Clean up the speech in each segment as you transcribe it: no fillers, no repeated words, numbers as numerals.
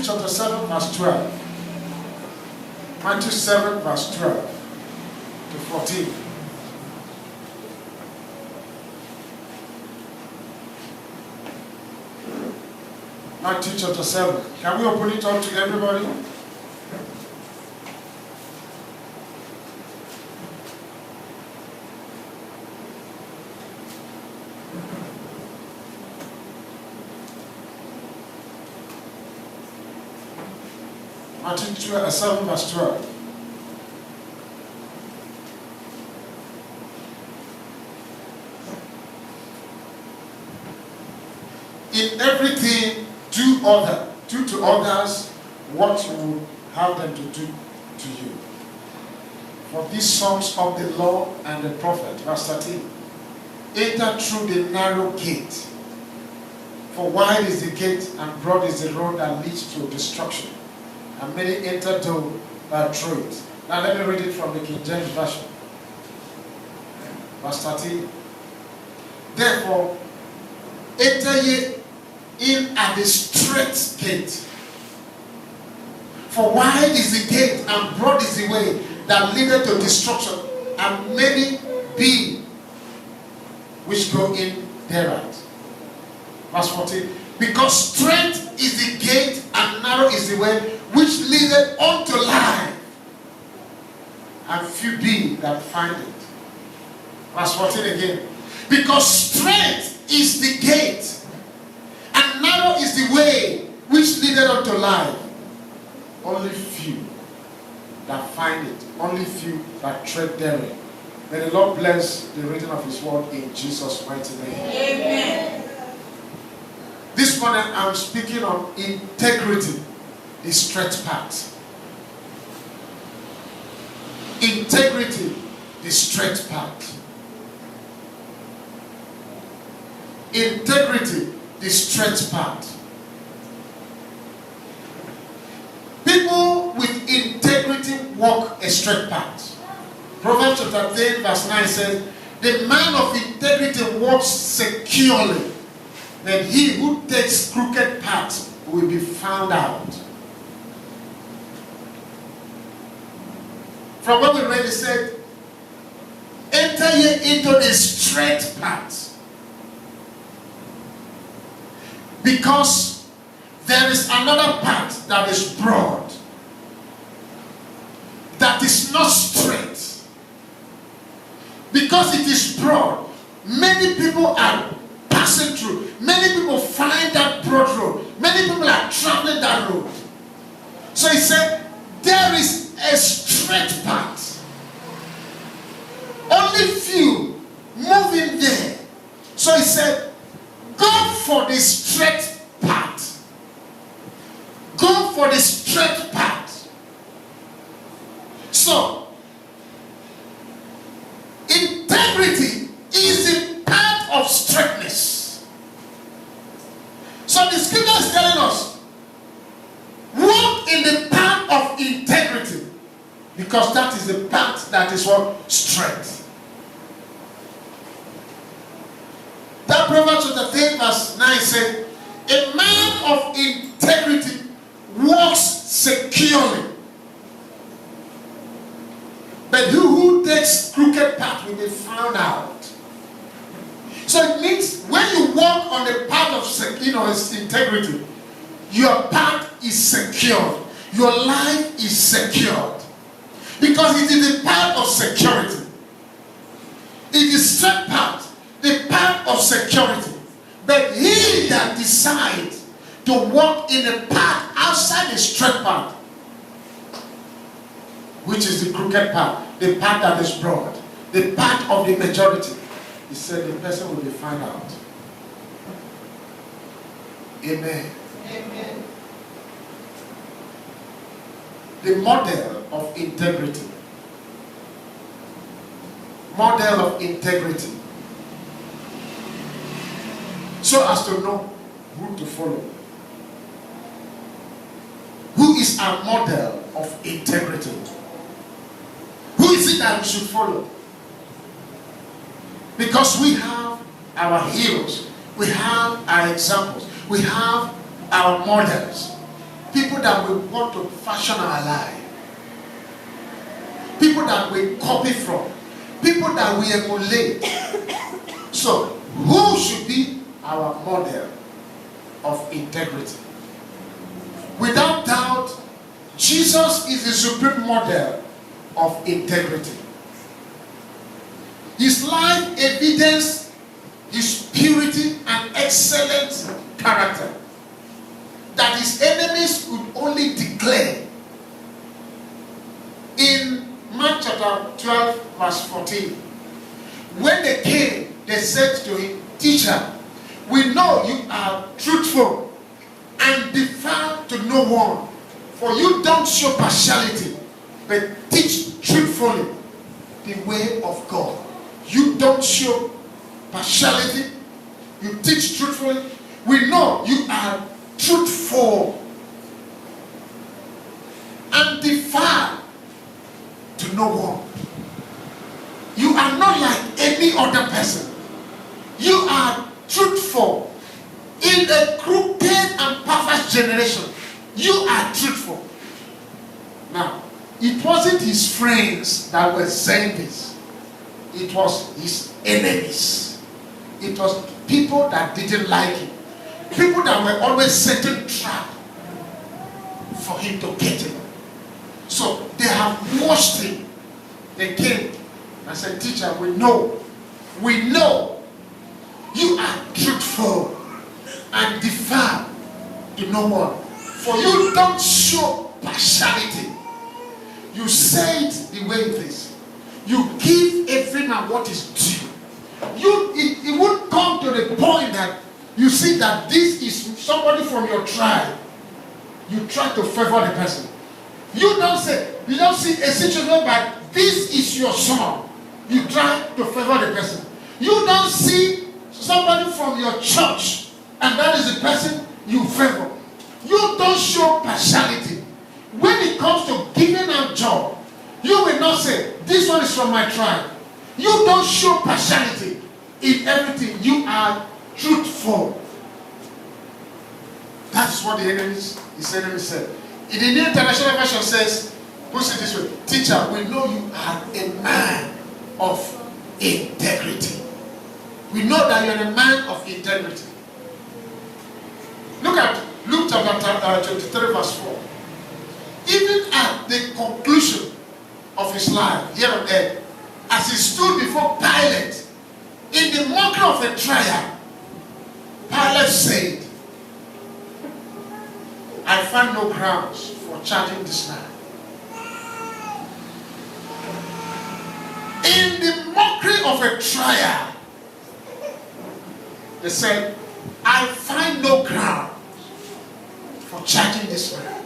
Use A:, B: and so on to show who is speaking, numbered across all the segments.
A: chapter 7 verse 12. Matthew 7 verse 12 to 14. Matthew chapter 7. Can we open it up to everybody? Matthew 7 verse 12. In everything, do to others what you would have them to do to you. For these sums of the law and the prophet, verse 13, enter through the narrow gate. For wide is the gate and broad is the road that leads to destruction, and many enter through it. Now let me read it from the King James Version. Verse 13. Therefore, enter ye in at the straight gate. For wide is the gate and broad is the way that leadeth to destruction, and many be which go in thereat. Verse 14. Because straight is the gate and narrow is the way which leadeth unto life, and few be that find it. Verse 14 again. Because straight is the gate and narrow is the way which leadeth unto life. Only few that find it. Only few that tread therein. May the Lord bless the reading of His word in Jesus' mighty name.
B: Amen.
A: This morning I'm speaking on integrity, the straight path. Integrity, the straight path. Integrity, the straight path. People with integrity walk a straight path. Proverbs chapter 10 verse 9 says, the man of integrity walks securely, then he who takes crooked paths will be found out. From what we read, it said, enter ye into the straight path. Because there is another path that is broad, that is not straight. Because it is broad, many people are passing through. Many people find that broad road. Many people are traveling that road. So he said, there is a straight path. Only few moving there. So he said, go for the straight path. Go for the straight path. So, integrity is the path of straightness. So the scripture is telling us, walk in the path of integrity, because that is the path that is what? Straight. That Proverbs chapter 10 verse 9 said, a man of integrity walks securely, but who takes crooked path will be found out. So it means when you walk on the path of integrity, your path is secured. Your life is secured. Because it is the path of security. It is straight path, the path of security. But he that decides to walk in a path outside the straight path, which is the crooked path, the path that is broad, the path of the majority, he said the person will be found out. Amen.
B: Amen.
A: The model of integrity. Model of integrity. So as to know who to follow. Who is our model of integrity? Who is it that we should follow? Because we have our heroes, we have our examples, we have our models. people that we want to fashion our life, people that we copy from, people that we emulate. So, who should be our model of integrity? Without doubt, Jesus is the supreme model of integrity. His life evidenced his purity and excellent character that his enemies could only declare. In Mark chapter 12, verse 14, when they came, they said to him, "Teacher, we know you are truthful and defer to no one, for you don't show partiality, but teach truthfully the way of God." You don't show partiality, you teach truthfully. We know you are truthful and defer to no one. You are not like any other person. You are truthful. In a crooked and perverse generation, you are truthful. Now, it wasn't his friends that were saying this. It was his enemies. It was people that didn't like him. People that were always setting trap for him to get him. So they have watched him. They came and said, "Teacher, we know you are truthful and defer to no one. For you don't show partiality. You say it the way it is. You give every man what is due. It won't come to the point that you see that this is somebody from your tribe. You try to favor the person. You don't see a situation whereby this is your son. You try to favor the person. You don't see somebody from your church and that is the person you favor. You don't show partiality. When it comes to giving out job, you will not say, "This one is from my tribe." You don't show partiality in everything. You are truthful. That's what his enemies said. In the New International Version says, puts it this way, "Teacher, we know you are a man of integrity." We know that you are a man of integrity. Look at Luke chapter 23, verse 4. Even at the conclusion of his life here on earth, as he stood before Pilate in the mockery of a trial, Pilate said, "I find no grounds for charging this man." In the mockery of a trial, they said, "I find no grounds for charging this man."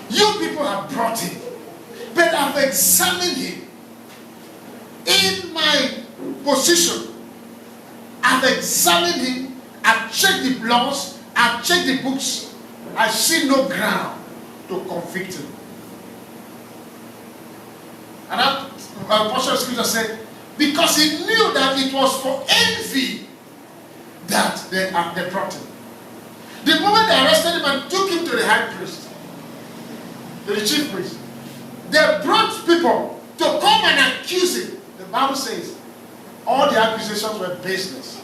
A: You people have brought him, but I've examined him. In my position, I've examined him, I've checked the bloods, I've checked the books. I see no ground to convict him. And that portion of scripture said, because he knew that it was for envy that they brought him. The moment they arrested him and took him to the high priest, to the chief priest, they brought people to come and accuse him. The Bible says all the accusations were baseless.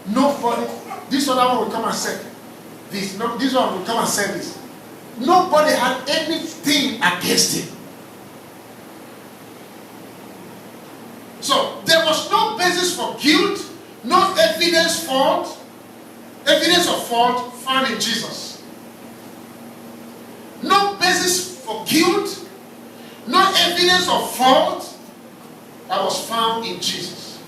A: Nobody, this other one will come and say this, no, this one will come and say this. Nobody had anything against him. So there was no basis for guilt, no evidence of fault found in Jesus. No basis for guilt, no evidence of fault that was found in Jesus.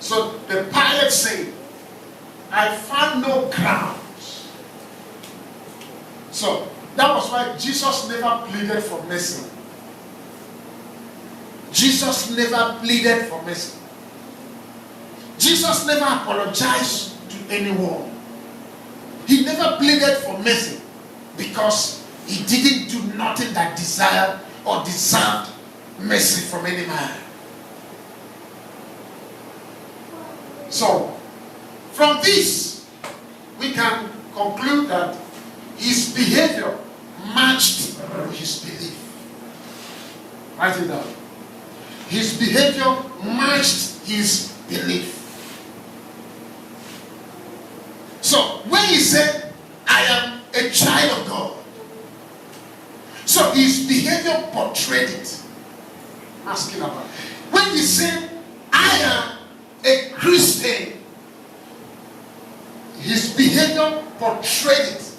A: So the Pilate said, "I found no grounds." So that was why Jesus never pleaded for mercy. Jesus never pleaded for mercy. Jesus never apologized to anyone. He never pleaded for mercy because he didn't do nothing that desired or deserved mercy from any man. So, from this, we can conclude that his behavior matched his belief. Write it down. His behavior matched his belief. So when he said, I am a child of God, so his behavior portrayed it. Asking about. When he said, I am a Christian, his behavior portrayed it.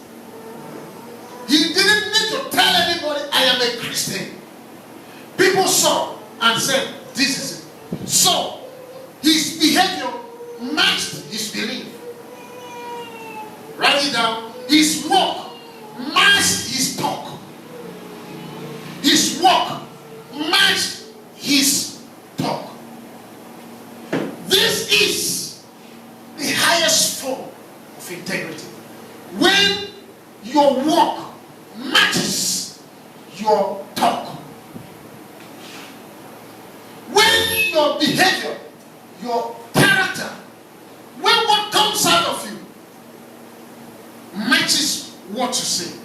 A: He didn't need to tell anybody, I am a Christian. People saw and said, this is it. So, his behavior matched his belief. Write it down. His walk matched his talk. His walk matched his talk. This is the highest form of integrity. When your walk matches your talk. When your behavior, your character, when what comes out of you matches what you say.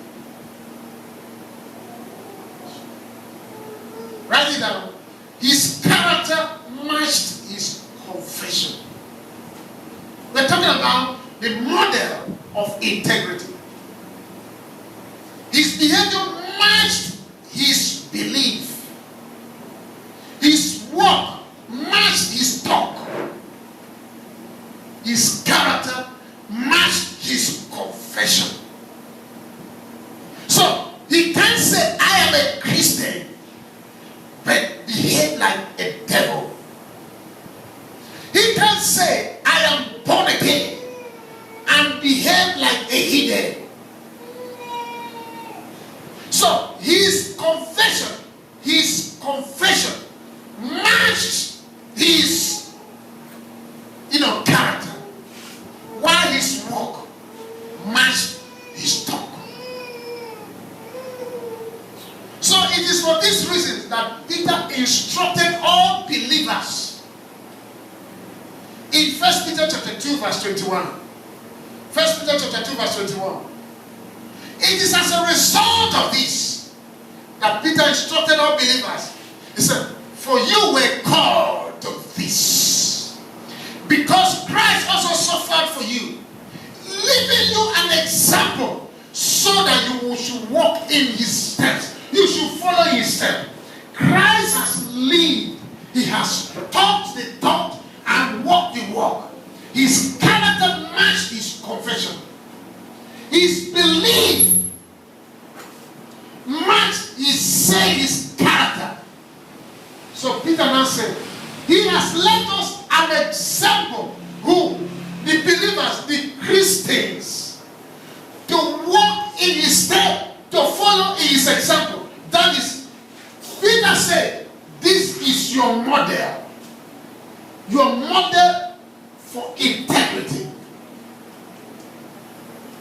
A: Write it down. His character matched his confession. We're talking about the model of integrity. His behavior matched his belief. His walk matched his talk. His character matched his confession. So, he can't say, I am a Christian, but behave like a devil. He can't say, I am born again, and behave like a heathen. So, his confession matched his, character, while his walk matched his talk. So it is for this reason that Peter instructed all believers in 1 Peter chapter 2 verse 21. 1 Peter chapter 2 verse 21. It is as a result of this that Peter instructed all believers. He said, for you were called to this, because Christ also suffered for you, leaving you an example so that you should walk in his steps. You should follow his steps. Christ has lived. He has talked the talk and walked the walk. His character matched his confession. His belief matched his character. So Peter now said, he has left us an example. Who? The believers, the Christians, to walk in his step, to follow in his example. That is, Peter said, this is your model. Your model for integrity.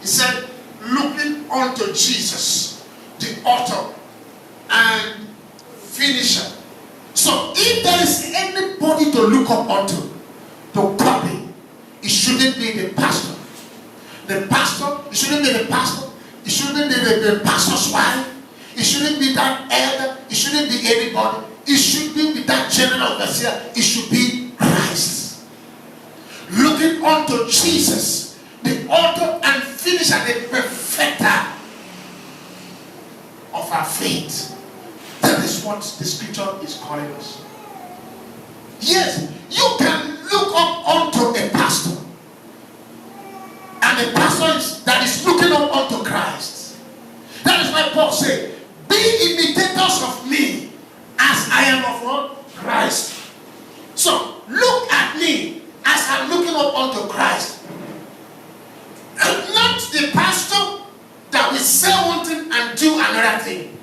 A: He said, looking unto Jesus, the author and finisher. So if there is anybody to look up unto, to copy, it shouldn't be the pastor. The pastor, it shouldn't be the pastor. It shouldn't be the pastor's wife. It shouldn't be that elder. It shouldn't be anybody. It shouldn't be that general overseer. It should be Christ. Looking unto Jesus, the author and finisher, the perfecter of our faith. That is what the scripture is calling us. Yes, you can look up unto a pastor. And the pastor that is looking up unto Christ. That is why Paul said, be imitators of me as I am of what? Christ. So, look at me as I'm looking up unto Christ. And not the pastor that will say one thing and do another thing.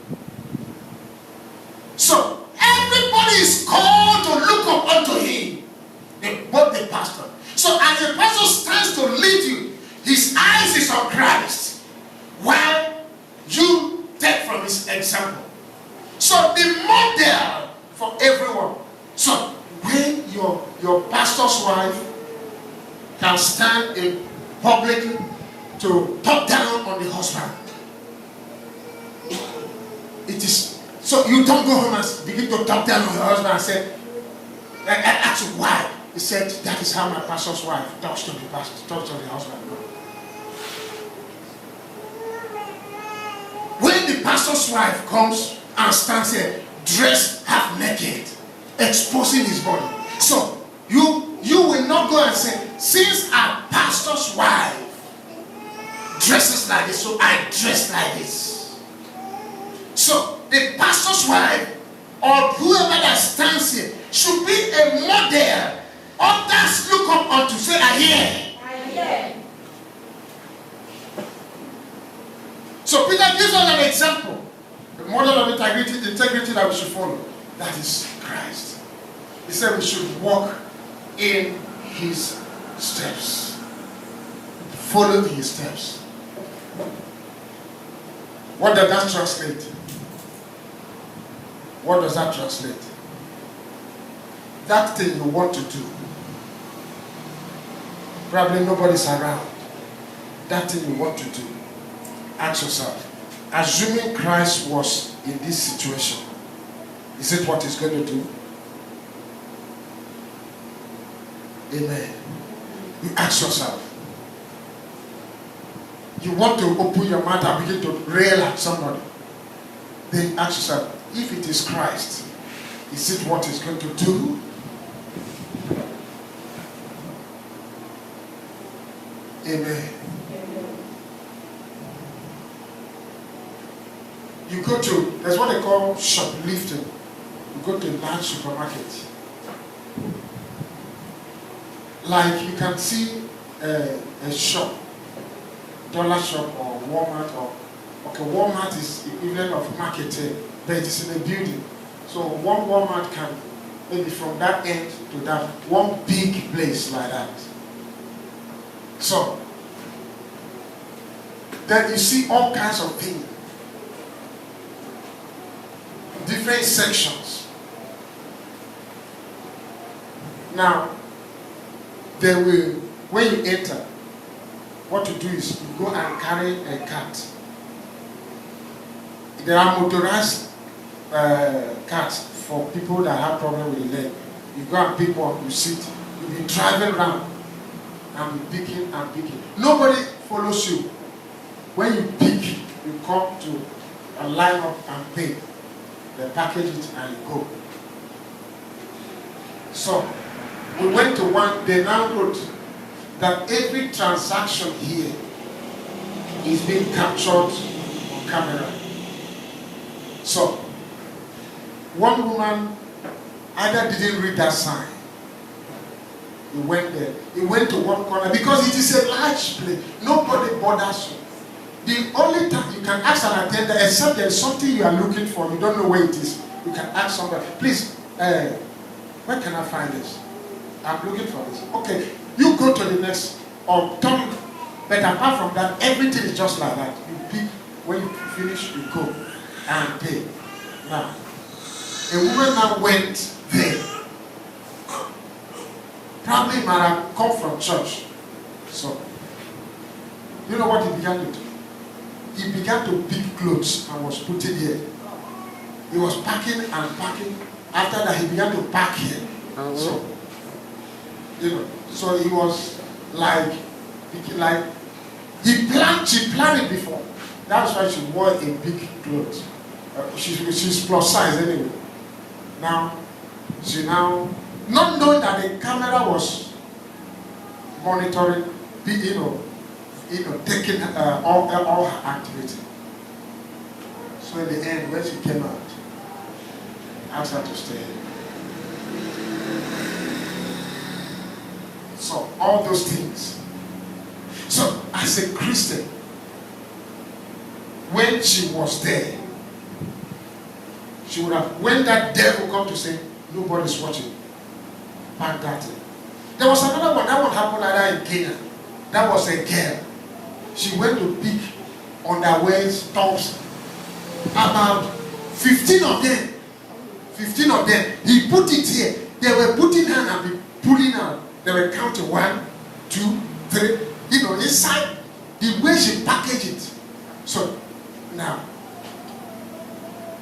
A: So, everybody is called to look up unto him. But the pastor. So, as the pastor stands to lead you, his eyes is on Christ, while you take from his example. So, the model for everyone. So, when your pastor's wife can stand in publicly to talk down on the husband. It is so you don't go home and begin to talk down on your husband and say, I ask you why. He said, that is how my pastor's wife talks to the pastor, talks to the husband. No. When the pastor's wife comes and stands here, dressed half naked, exposing his body. So you will not go and say, since our pastor's wife dresses like this, so I dress like this. So the pastor's wife or whoever that stands here should be a model. Others look up unto, say, I hear. So Peter gives us an example. The model of integrity that we should follow. That is Christ. He said we should walk in his steps. Follow his steps. What does that translate? What does that translate? That thing you want to do. Probably nobody's around. That thing you want to do. Ask yourself, assuming Christ was in this situation, is it what he's going to do? Amen. You ask yourself. You want to open your mouth and begin to rail at somebody. Then ask yourself, if it is Christ, is it what he's going to do? Amen. You go to, there's what they call shoplifting. You go to a large supermarket. Like you can see a shop, dollar shop or Walmart or, okay, Walmart is equivalent of marketing, but it is in a building. So one Walmart can, maybe from that end to that, one big place like that. So, then you see all kinds of things. Different sections. Now, they will, when you enter, what you do is you go and carry a cart. There are motorized carts for people that have problem with the leg. You go and pick one, you sit, you'll be driving around and be picking and picking. Nobody follows you. When you pick, you come to a line up and pay. They package it and you go. So, we went to one, they now wrote that every transaction here is being captured on camera. So, one woman either didn't read that sign. He went there. He went to one corner because it is a large place. Nobody bothers you. The only time you can ask an attendant, except there is something you are looking for, you don't know where it is, you can ask somebody, please, where can I find this? I'm looking for this. Okay, you go to the next, or turn. But apart from that, everything is just like that. You pick, when you finish, you go and pay. Now, a woman now went there. Probably might have come from church. So, you know what he began to do? He began to pick clothes and was putting here. He was packing and packing. After that, he began to pack here. So, you know, so he was like, she planned it before. That's why she wore a big clothes. She's plus size anyway. Now, she now, not knowing that the camera was monitoring, taking all her activity. So in the end, when she came out, I asked her to stay. So all those things. So as a Christian, when she was there, she would have, when that devil come to say, nobody's watching, pack that in. There was another one, that one happened either in Kenya. That was a girl. She went to pick underwears, tops, about 15 of them. 15 of them. He put it here. They were putting her and be pulling out. They were counting 1, 2, 3. Inside The way she packaged it. So now,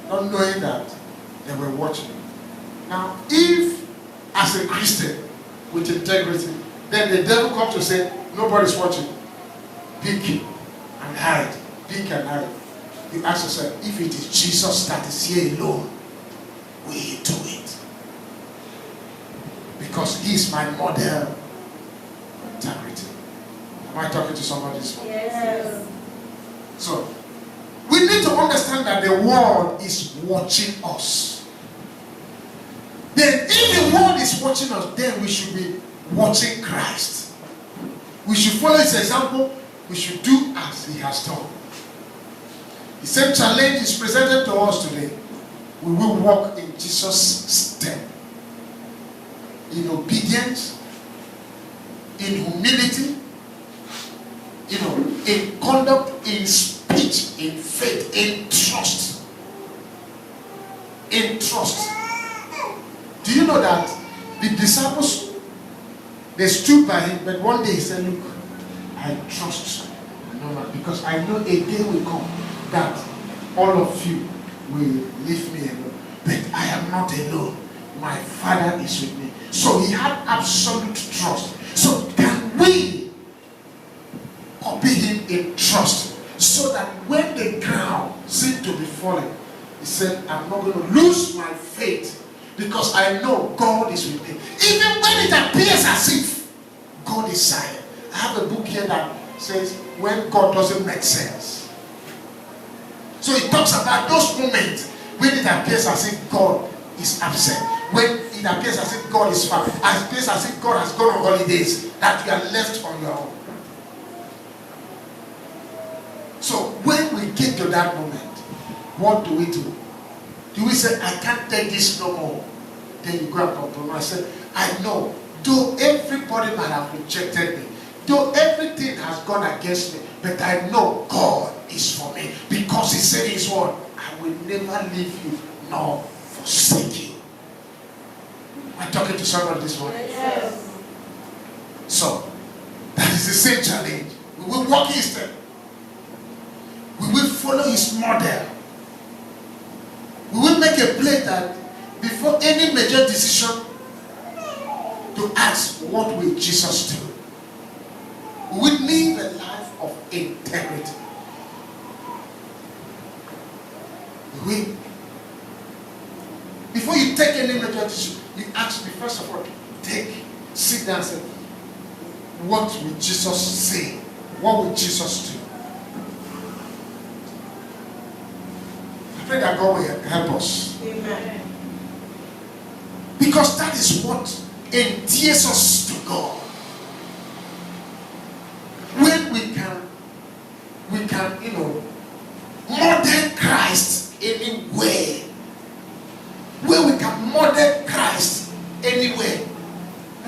A: not knowing that they were watching. Now, if as a Christian with integrity, then the devil comes to say, nobody's watching. Peek and hide. Peek and hide. You ask yourself, if it is Jesus that is here alone, will he do it? Because he is my model of integrity. Am I talking to somebody this morning?
B: Yes.
A: So, we need to understand that the world is watching us. Then, if the world is watching us, then we should be watching Christ. We should follow his example. We should do as he has done. The same challenge is presented to us today. We will walk in Jesus' step. In obedience, in humility, in conduct, in speech, in faith, in trust. In trust. Do you know that the disciples, they stood by him, but one day he said, look, I trust you, because I know a day will come that all of you will leave me alone. But I am not alone. My Father is with me. So he had absolute trust. So can we copy him in trust, so that when the ground seemed to be falling, he said, I'm not going to lose my faith, because I know God is with me. Even when it appears as if God is silent. I have a book here that says, when God doesn't make sense. So it talks about those moments when it appears as if God is absent. When it appears as if God is far. It appears as if God has gone on holidays, that you are left on your own. So when we get to that moment, what do we do? Do we say, I can't take this no more? Then you go and compromise. Say, I know, though everybody might have rejected me, though everything has gone against me, but I know God is for me, because he said in his word, I will never leave you nor forsake you. Am I talking to somebody this morning?
B: Yes.
A: So, that is the same challenge. We will walk his step. We will follow his model. We will make a play that before any major decision, to ask, what will Jesus do? We will live a life of integrity. We will. Before you take any major decision, you ask me, first of all, sit down and say, what will Jesus say? What will Jesus do? I pray that God will help us.
B: Amen.
A: Because that is what endears us to God. When we can, model Christ anywhere. When we can model Christ anywhere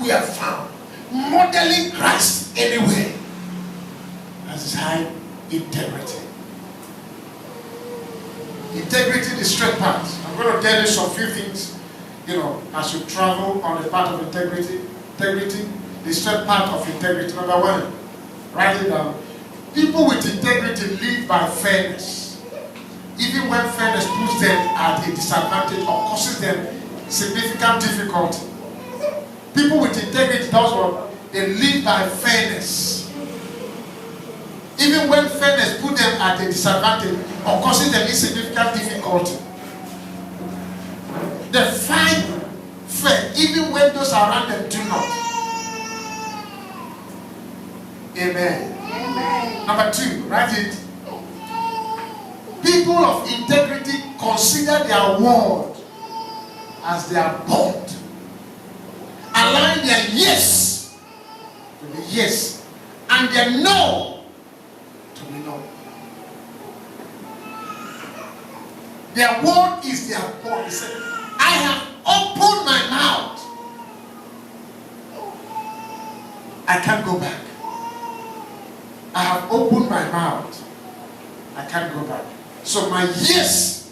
A: we are found. Modeling Christ anywhere. That is high integrity. Integrity, the straight path. I'm going to tell you some few things, as you travel on the path of integrity. Integrity, the straight path of integrity. Number one, write it down. People with integrity live by fairness. Even when fairness puts them at a disadvantage or causes them significant difficulty. People with integrity, that's what they live by fairness. Even when fairness puts them at a disadvantage or causes them insignificant difficulty. They find fair even when those around them do not. Amen.
B: Amen.
A: Number two, write it. People of integrity consider their word as their bond. Align their yes to be yes and their no to be no. Their word is their bond. They say, I have opened my mouth. I can't go back. I have opened my mouth. I can't go back. So my yes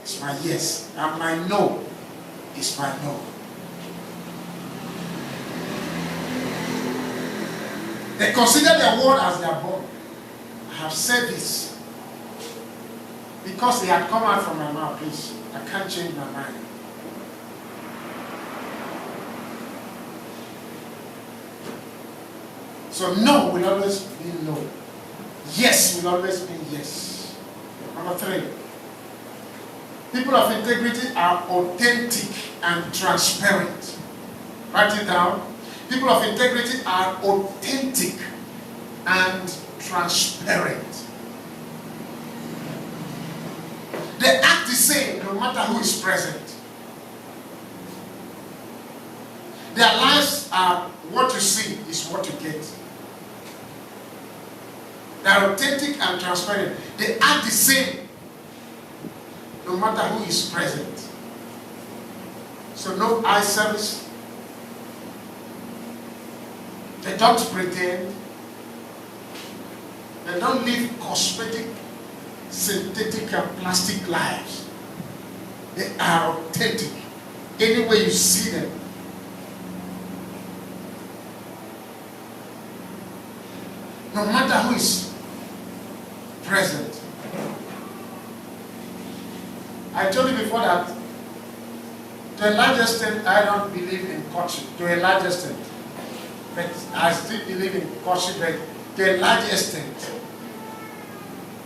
A: is my yes, and my no is my no. They consider their word as their bond. have said this because it had come out from my mouth, please. I can't change my mind. So no will always be no. Yes will always be yes. Number 3. People of integrity are authentic and transparent. Write it down. People of integrity are authentic and transparent. They act the same no matter who is present. Their lives are what you see is what you get. They are authentic and transparent. They act the same no matter who is present. So no eye service. They don't pretend. They don't live cosmetic, synthetic and plastic lives. They are authentic. Anywhere you see them. No matter who is present. I told you before that to a large extent I don't believe in courtship. To a large extent. But I still believe in courtship, but to a large extent.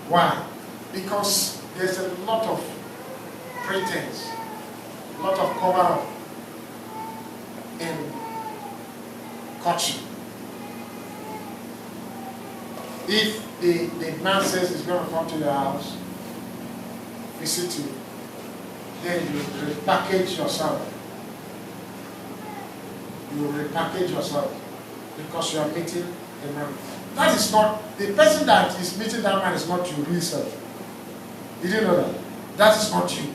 A: Why? Because there's a lot of pretense, a lot of cover up in courtship. If the man says he's going to come to your house, visit you, then you repackage yourself. You repackage yourself because you are meeting a man. That is not, the person that is meeting that man is not your real self. You didn't know that? That is not you.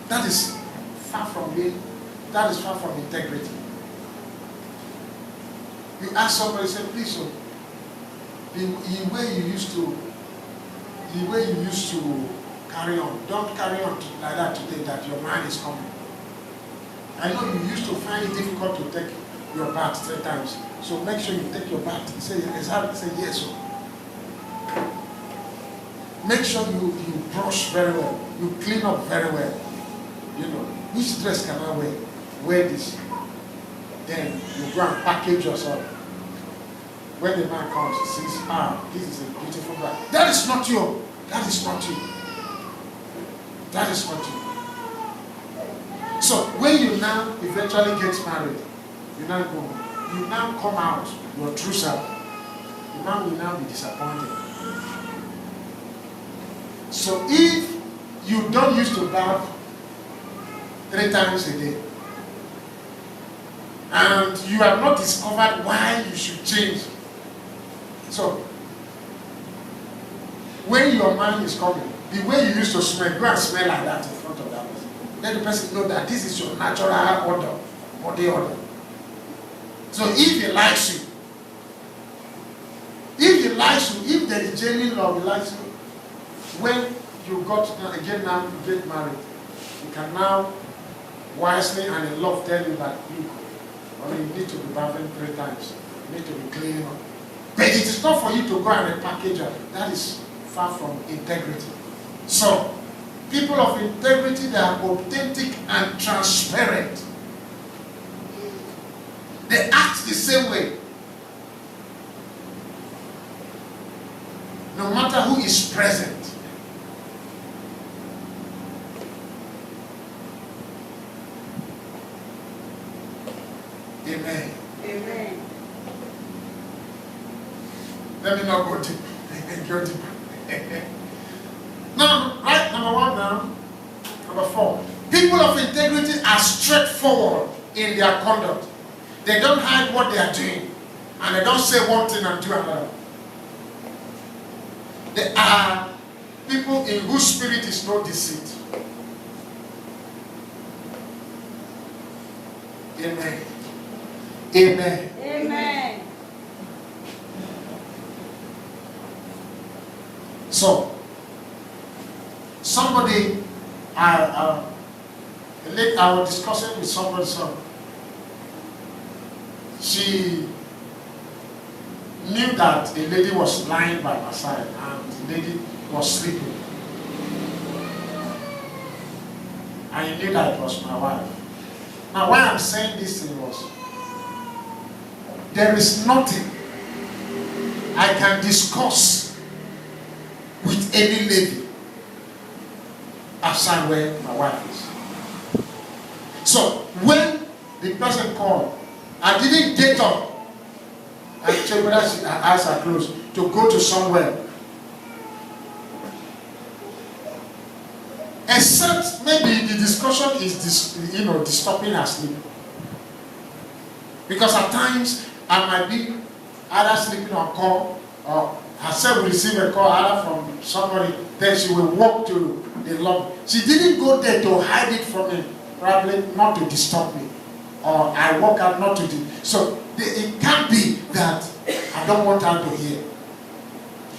A: That is far from being, that is far from integrity. You ask somebody, say, please, so, the way you used to carry on, don't carry on like that today that your man is coming. I know you used to find it difficult to take your bath 3 times. So make sure you take your bath. Say, say yes. So. Make sure you brush very well. You clean up very well. You know, which dress can I wear? Wear this. Then you go and package yourself. When the man comes, he says, this is a beautiful guy. That is not you. That is not you. That is not you. So when you now eventually get married, you now go, you now come out your true self. The man will now be disappointed. So if you don't used to bath 3 times a day, and you have not discovered why you should change, so when your man is coming, the way you used to smell, go and smell like that in front of that person. Let the person know that this is your natural order, body order. So if he likes you, if there is genuine love, he likes you, when you get married, you can now wisely and in love tell you that you need to be bathing 3 times, you need to be cleaning up. But it is not for you to go and repackage her. That is far from integrity. So, people of integrity, they are authentic and transparent. They act the same way. No matter who is present. Amen. Amen. Let me not go deep. Go deep. Now, right, number 1 now. Number 4. People of integrity are straightforward in their conduct. They don't hide what they are doing. And they don't say one thing and do another. They are people in whose spirit is no deceit. Amen. Amen. Amen. So, somebody, I was discussing with somebody, so she knew that a lady was lying by my side and the lady was sleeping. And he knew that it was my wife. Now why I'm saying this thing was, there is nothing I can discuss with any lady outside where my wife is. So when the person called, I didn't get up and check whether her eyes are closed to go to somewhere. Except maybe the discussion is disturbing her sleep. Because at times I might be either sleeping on call or herself will receive a call either from somebody, then she will walk to the lobby. She didn't go there to hide it from me, probably not to disturb me. Or I walk out not to do. So it can't be that I don't want her to hear.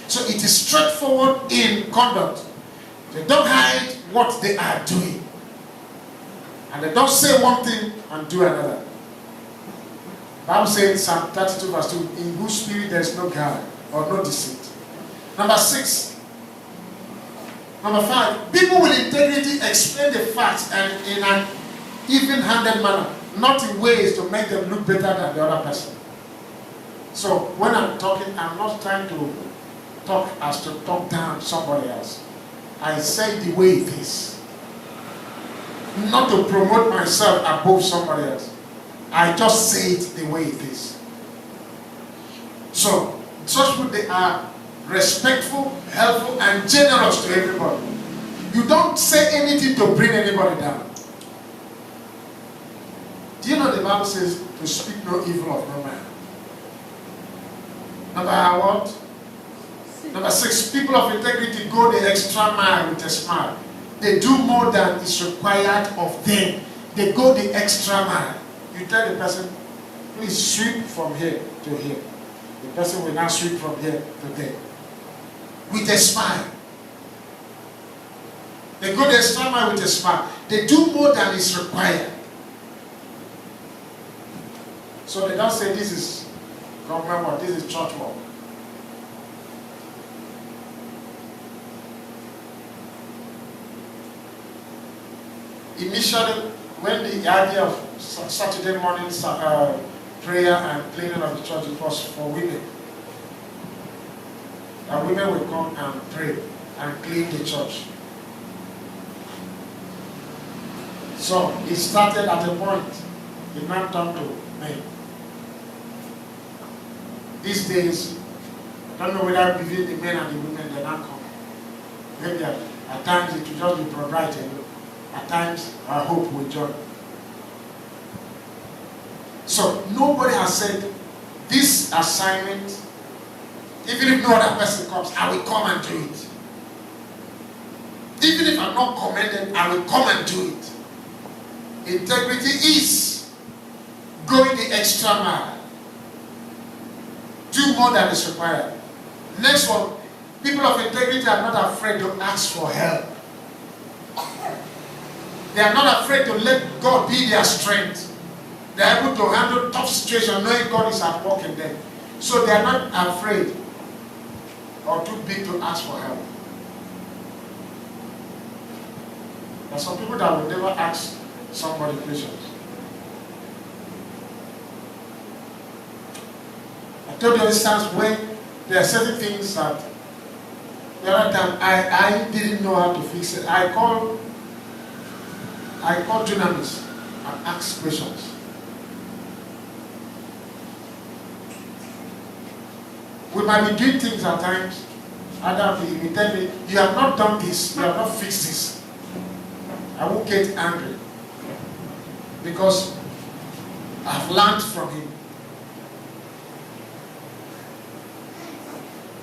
A: So it is straightforward in conduct. They don't hide what they are doing. And they don't say one thing and do another. The Bible says, Psalm 32 verse 2, in whose spirit there is no guile or no deceit. Number 6. Number 5, people with integrity explain the facts and in an even-handed manner, not in ways to make them look better than the other person. So when I'm talking, I'm not trying to talk as to talk down somebody else. I say the way it is. Not to promote myself above somebody else. I just say it the way it is. So, such people, they are respectful, helpful, and generous to everybody. You don't say anything to bring anybody down. Do you know the Bible says to speak no evil of no man? Number what? Number 6, people of integrity go the extra mile with a smile. They do more than is required of them. They go the extra mile. You tell the person, please sweep from here to here. The person will now sweep from here to there. With a smile. They go the extra mile with a smile. They do more than is required. So they don't say this is government work, this is church work. Initially, when the idea of Saturday morning prayer and cleaning of the church, it was for women. And women will come and pray and clean the church. So it started at a point, it now turned to men. These days, I don't know whether between the men and the women they now come. Maybe at times it will just be provided alone. At times, I hope we join. So, nobody has said, this assignment, even if no other person comes, I will come and do it. Even if I'm not commended, I will come and do it. Integrity is going the extra mile. Do more than is required. Next one, people of integrity are not afraid to ask for help. They are not afraid to let God be their strength. They are able to handle tough situations knowing God is at work in them. So they are not afraid or too big to ask for help. There are some people that will never ask somebody questions. I told you an instance when there are certain things that the other time I didn't know how to fix it. I called journalists and asked questions. We might be doing things at times, and he will tell me, you have not done this, you have not fixed this. I won't get angry because I've learned from him.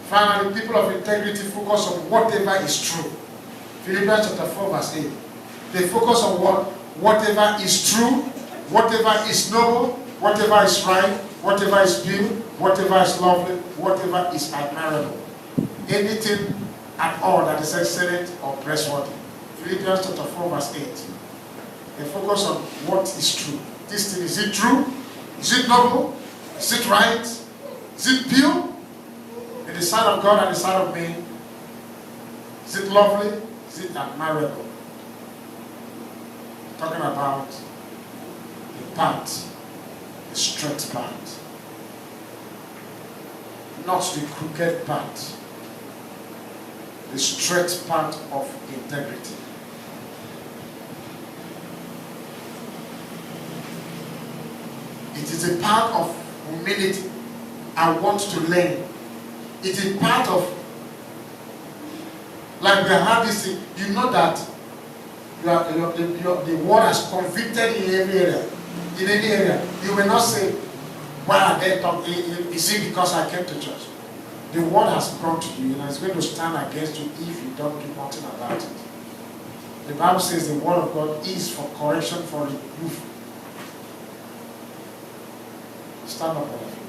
A: Finally, people of integrity focus on whatever is true. Philippians chapter 4 verse 8. They focus on whatever is true, whatever is noble, whatever is right, whatever is pure, whatever is lovely, whatever is admirable. Anything at all that is excellent or praiseworthy. Philippians chapter 4 verse 8. They focus on what is true. This thing, is it true? Is it noble? Is it right? Is it pure? the sight of God and the sight of me, is it lovely? Is it admirable? Talking about the path, the straight path, not the crooked path, the straight path of integrity. It is a part of humility. I want to learn. It is part of, like we have this thing, you know that the word has convicted in every area. In any area. You will not say, why are they talking? Is it because I came to church? The word has come to you and it's going to stand against you if you don't do nothing about it. The Bible says the word of God is for correction, for reproof. Stand up, brother.